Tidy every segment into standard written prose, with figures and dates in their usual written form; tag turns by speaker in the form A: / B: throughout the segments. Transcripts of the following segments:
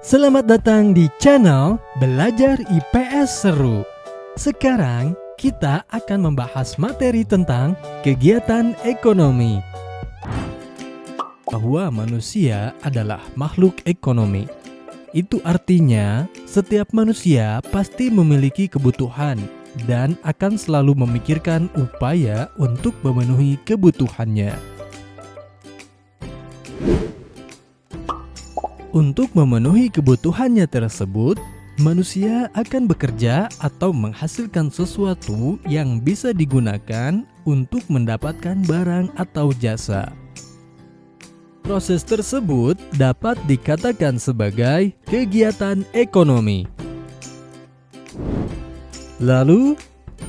A: Selamat datang di channel Belajar IPS Seru. Sekarang kita akan membahas materi tentang kegiatan ekonomi. Bahwa manusia adalah makhluk ekonomi. Itu artinya setiap manusia pasti memiliki kebutuhan dan akan selalu memikirkan upaya untuk memenuhi kebutuhannya. Untuk memenuhi kebutuhannya tersebut, manusia akan bekerja atau menghasilkan sesuatu yang bisa digunakan untuk mendapatkan barang atau jasa. Proses tersebut dapat dikatakan sebagai kegiatan ekonomi. Lalu,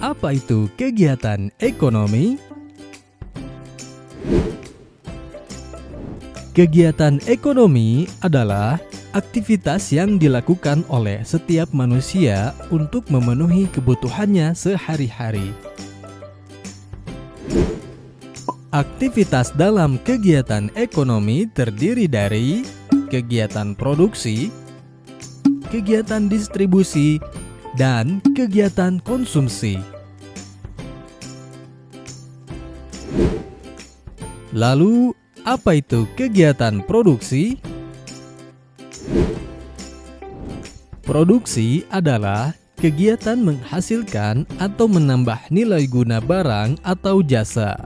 A: apa itu kegiatan ekonomi? Kegiatan ekonomi adalah aktivitas yang dilakukan oleh setiap manusia untuk memenuhi kebutuhannya sehari-hari. Aktivitas dalam kegiatan ekonomi terdiri dari kegiatan produksi, kegiatan distribusi, dan kegiatan konsumsi. Lalu, apa itu kegiatan produksi? Produksi adalah kegiatan menghasilkan atau menambah nilai guna barang atau jasa.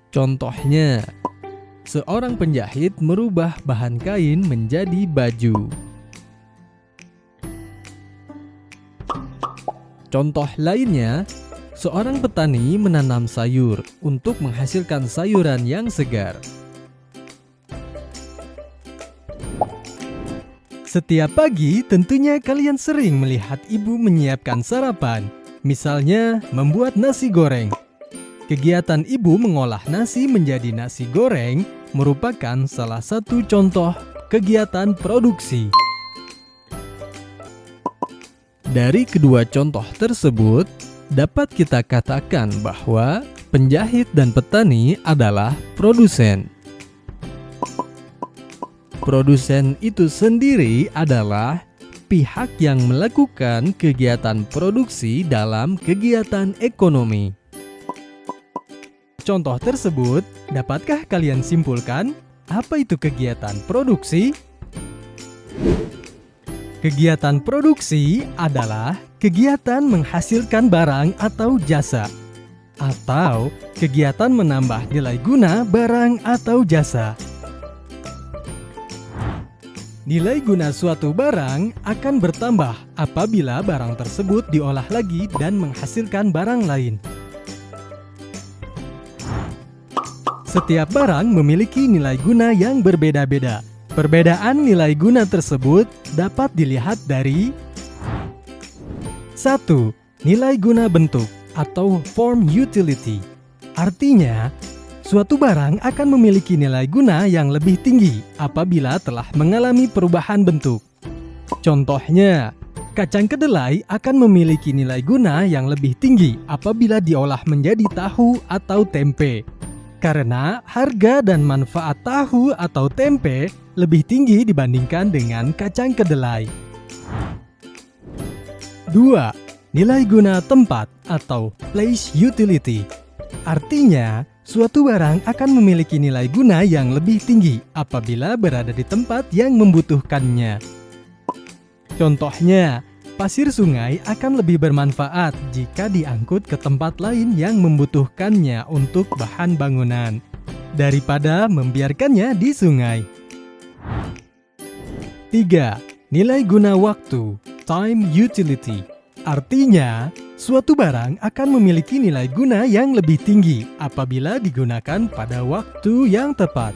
A: Contohnya, seorang penjahit merubah bahan kain menjadi baju. Contoh lainnya, seorang petani menanam sayur untuk menghasilkan sayuran yang segar. Setiap pagi tentunya kalian sering melihat ibu menyiapkan sarapan, misalnya membuat nasi goreng. Kegiatan ibu mengolah nasi menjadi nasi goreng merupakan salah satu contoh kegiatan produksi. Dari kedua contoh tersebut, dapat kita katakan bahwa penjahit dan petani adalah produsen. Produsen itu sendiri adalah pihak yang melakukan kegiatan produksi dalam kegiatan ekonomi. Contoh tersebut, dapatkah kalian simpulkan apa itu kegiatan produksi? Kegiatan produksi adalah kegiatan menghasilkan barang atau jasa, atau kegiatan menambah nilai guna barang atau jasa. Nilai guna suatu barang akan bertambah apabila barang tersebut diolah lagi dan menghasilkan barang lain. Setiap barang memiliki nilai guna yang berbeda-beda. Perbedaan nilai guna tersebut dapat dilihat dari 1. Nilai guna bentuk atau form utility. Artinya, suatu barang akan memiliki nilai guna yang lebih tinggi apabila telah mengalami perubahan bentuk. Contohnya, kacang kedelai akan memiliki nilai guna yang lebih tinggi apabila diolah menjadi tahu atau tempe. Karena harga dan manfaat tahu atau tempe lebih tinggi dibandingkan dengan kacang kedelai. 2. Nilai guna tempat atau place utility. Artinya, suatu barang akan memiliki nilai guna yang lebih tinggi apabila berada di tempat yang membutuhkannya. Contohnya, pasir sungai akan lebih bermanfaat jika diangkut ke tempat lain yang membutuhkannya untuk bahan bangunan, daripada membiarkannya di sungai. 3. Nilai guna waktu, time utility. Artinya, suatu barang akan memiliki nilai guna yang lebih tinggi apabila digunakan pada waktu yang tepat.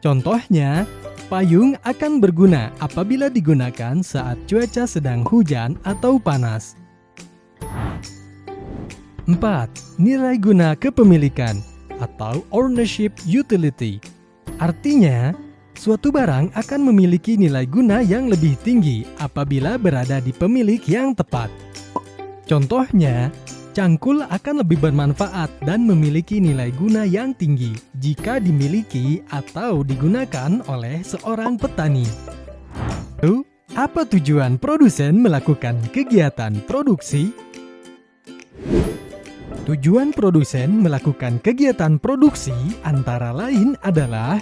A: Contohnya, payung akan berguna apabila digunakan saat cuaca sedang hujan atau panas. 4. Nilai guna kepemilikan atau ownership utility. Artinya, suatu barang akan memiliki nilai guna yang lebih tinggi apabila berada di pemilik yang tepat. Contohnya, cangkul akan lebih bermanfaat dan memiliki nilai guna yang tinggi jika dimiliki atau digunakan oleh seorang petani. 1. Apa tujuan produsen melakukan kegiatan produksi? Tujuan produsen melakukan kegiatan produksi antara lain adalah: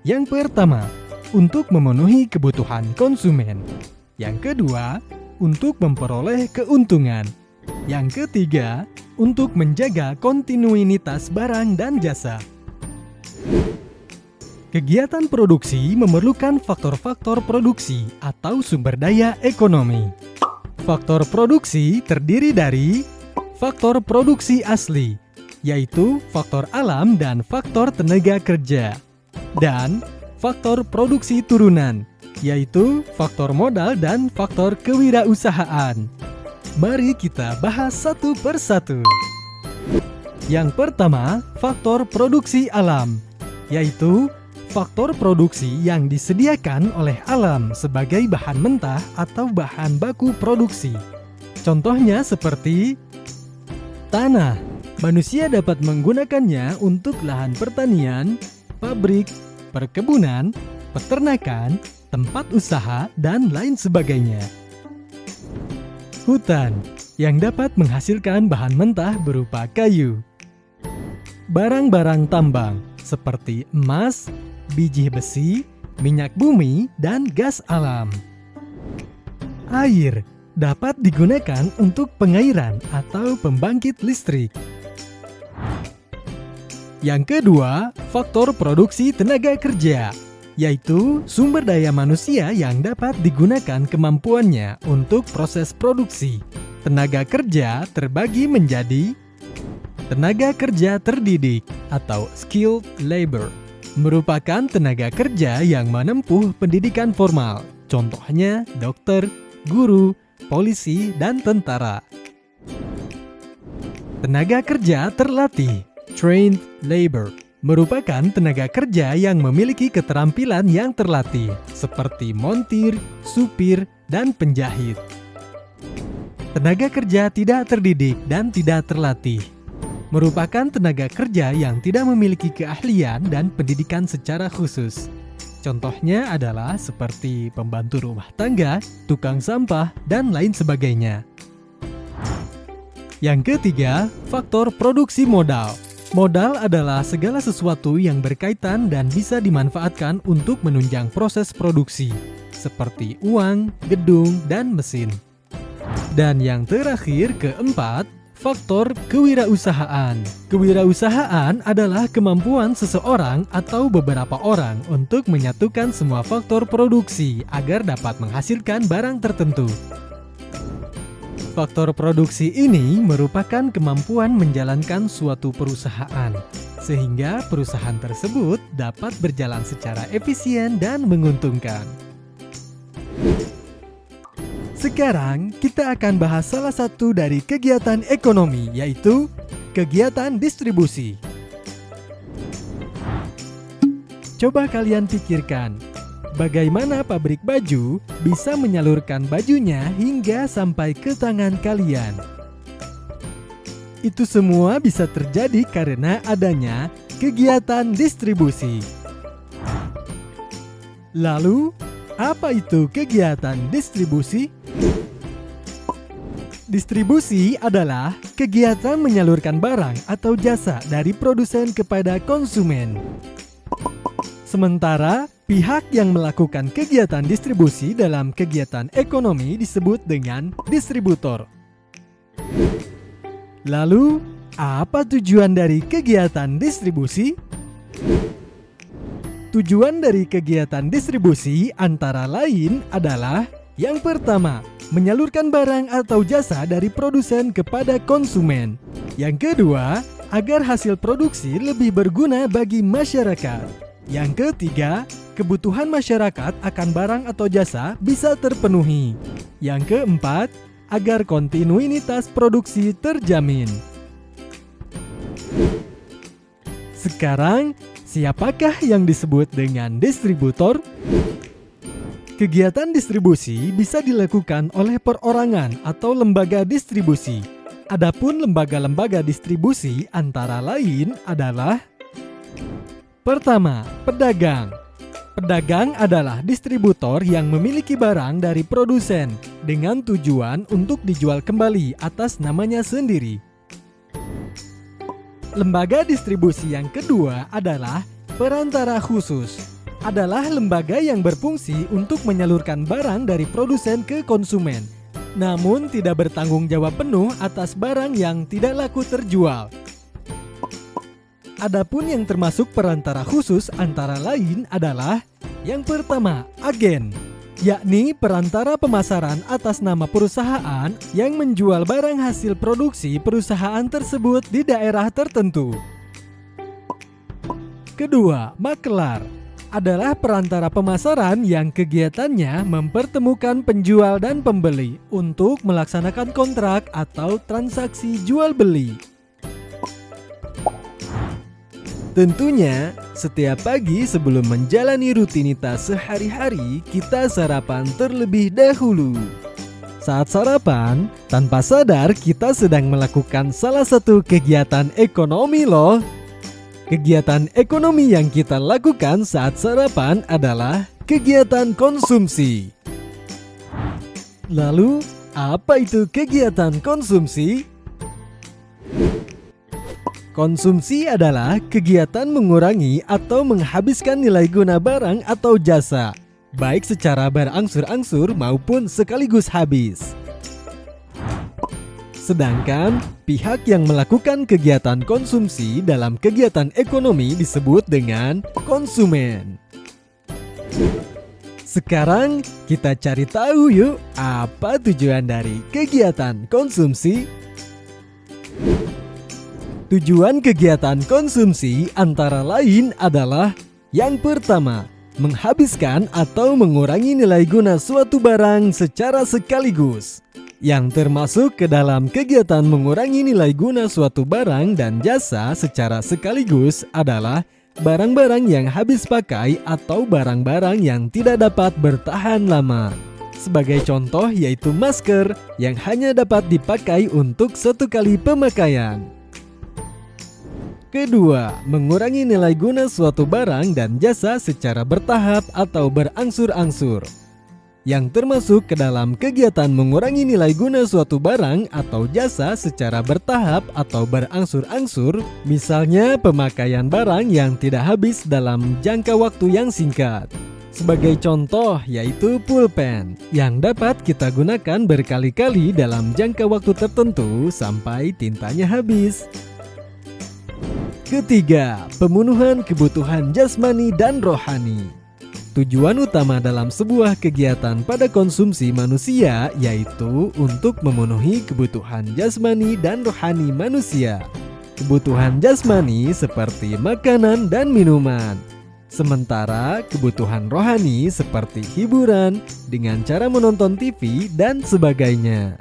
A: yang pertama, untuk memenuhi kebutuhan konsumen. Yang kedua, untuk memperoleh keuntungan. Yang ketiga, untuk menjaga kontinuitas barang dan jasa. Kegiatan produksi memerlukan faktor-faktor produksi atau sumber daya ekonomi. Faktor produksi terdiri dari faktor produksi asli, yaitu faktor alam dan faktor tenaga kerja, dan faktor produksi turunan, yaitu faktor modal dan faktor kewirausahaan. Mari kita bahas satu persatu. Yang pertama, faktor produksi alam, yaitu faktor produksi yang disediakan oleh alam sebagai bahan mentah atau bahan baku produksi. Contohnya seperti tanah. Manusia dapat menggunakannya untuk lahan pertanian, pabrik, perkebunan, peternakan, tempat usaha, dan lain sebagainya. Hutan, yang dapat menghasilkan bahan mentah berupa kayu. Barang-barang tambang, seperti emas, biji besi, minyak bumi, dan gas alam. Air dapat digunakan untuk pengairan atau pembangkit listrik. Yang kedua, faktor produksi tenaga kerja, yaitu sumber daya manusia yang dapat digunakan kemampuannya untuk proses produksi. Tenaga kerja terbagi menjadi tenaga kerja terdidik atau skilled labor, merupakan tenaga kerja yang menempuh pendidikan formal, contohnya dokter, guru, polisi, dan tentara. Tenaga kerja terlatih, trained labor, merupakan tenaga kerja yang memiliki keterampilan yang terlatih, seperti montir, supir, dan penjahit. Tenaga kerja tidak terdidik dan tidak terlatih merupakan tenaga kerja yang tidak memiliki keahlian dan pendidikan secara khusus. Contohnya adalah seperti pembantu rumah tangga, tukang sampah, dan lain sebagainya. Yang ketiga, faktor produksi modal. Modal adalah segala sesuatu yang berkaitan dan bisa dimanfaatkan untuk menunjang proses produksi, seperti uang, gedung, dan mesin. Dan yang terakhir, keempat, faktor kewirausahaan. Kewirausahaan adalah kemampuan seseorang atau beberapa orang untuk menyatukan semua faktor produksi agar dapat menghasilkan barang tertentu. Faktor produksi ini merupakan kemampuan menjalankan suatu perusahaan, sehingga perusahaan tersebut dapat berjalan secara efisien dan menguntungkan. Sekarang kita akan bahas salah satu dari kegiatan ekonomi, yaitu kegiatan distribusi. Coba kalian pikirkan, bagaimana pabrik baju bisa menyalurkan bajunya hingga sampai ke tangan kalian? Itu semua bisa terjadi karena adanya kegiatan distribusi. Lalu, apa itu kegiatan distribusi? Distribusi adalah kegiatan menyalurkan barang atau jasa dari produsen kepada konsumen. Sementara, pihak yang melakukan kegiatan distribusi dalam kegiatan ekonomi disebut dengan distributor. Lalu, apa tujuan dari kegiatan distribusi? Tujuan dari kegiatan distribusi antara lain adalah: yang pertama, menyalurkan barang atau jasa dari produsen kepada konsumen. Yang kedua, agar hasil produksi lebih berguna bagi masyarakat. Yang ketiga, kebutuhan masyarakat akan barang atau jasa bisa terpenuhi. Yang keempat, agar kontinuitas produksi terjamin. Sekarang, siapakah yang disebut dengan distributor? Kegiatan distribusi bisa dilakukan oleh perorangan atau lembaga distribusi. Adapun lembaga-lembaga distribusi antara lain adalah: pertama, pedagang. Pedagang adalah distributor yang memiliki barang dari produsen dengan tujuan untuk dijual kembali atas namanya sendiri. Lembaga distribusi yang kedua adalah perantara khusus. Adalah lembaga yang berfungsi untuk menyalurkan barang dari produsen ke konsumen, namun tidak bertanggung jawab penuh atas barang yang tidak laku terjual. Adapun yang termasuk perantara khusus antara lain adalah yang pertama, agen, yakni perantara pemasaran atas nama perusahaan yang menjual barang hasil produksi perusahaan tersebut di daerah tertentu. Kedua, makelar adalah perantara pemasaran yang kegiatannya mempertemukan penjual dan pembeli untuk melaksanakan kontrak atau transaksi jual beli. Tentunya, setiap pagi sebelum menjalani rutinitas sehari-hari, kita sarapan terlebih dahulu. Saat sarapan, tanpa sadar kita sedang melakukan salah satu kegiatan ekonomi loh. Kegiatan ekonomi yang kita lakukan saat sarapan adalah kegiatan konsumsi. Lalu, apa itu kegiatan konsumsi? Konsumsi adalah kegiatan mengurangi atau menghabiskan nilai guna barang atau jasa, baik secara berangsur-angsur maupun sekaligus habis. Sedangkan pihak yang melakukan kegiatan konsumsi dalam kegiatan ekonomi disebut dengan konsumen. Sekarang kita cari tahu yuk, apa tujuan dari kegiatan konsumsi? Tujuan kegiatan konsumsi antara lain adalah yang pertama, menghabiskan atau mengurangi nilai guna suatu barang secara sekaligus. Yang termasuk ke dalam kegiatan mengurangi nilai guna suatu barang dan jasa secara sekaligus adalah barang-barang yang habis pakai atau barang-barang yang tidak dapat bertahan lama. Sebagai contoh yaitu masker yang hanya dapat dipakai untuk satu kali pemakaian. Kedua, mengurangi nilai guna suatu barang dan jasa secara bertahap atau berangsur-angsur. Yang termasuk ke dalam kegiatan mengurangi nilai guna suatu barang atau jasa secara bertahap atau berangsur-angsur, misalnya pemakaian barang yang tidak habis dalam jangka waktu yang singkat. Sebagai contoh yaitu pulpen yang dapat kita gunakan berkali-kali dalam jangka waktu tertentu sampai tintanya habis. Ketiga, pemenuhan kebutuhan jasmani dan rohani. Tujuan utama dalam sebuah kegiatan pada konsumsi manusia yaitu untuk memenuhi kebutuhan jasmani dan rohani manusia. Kebutuhan jasmani seperti makanan dan minuman. Sementara kebutuhan rohani seperti hiburan dengan cara menonton TV dan sebagainya.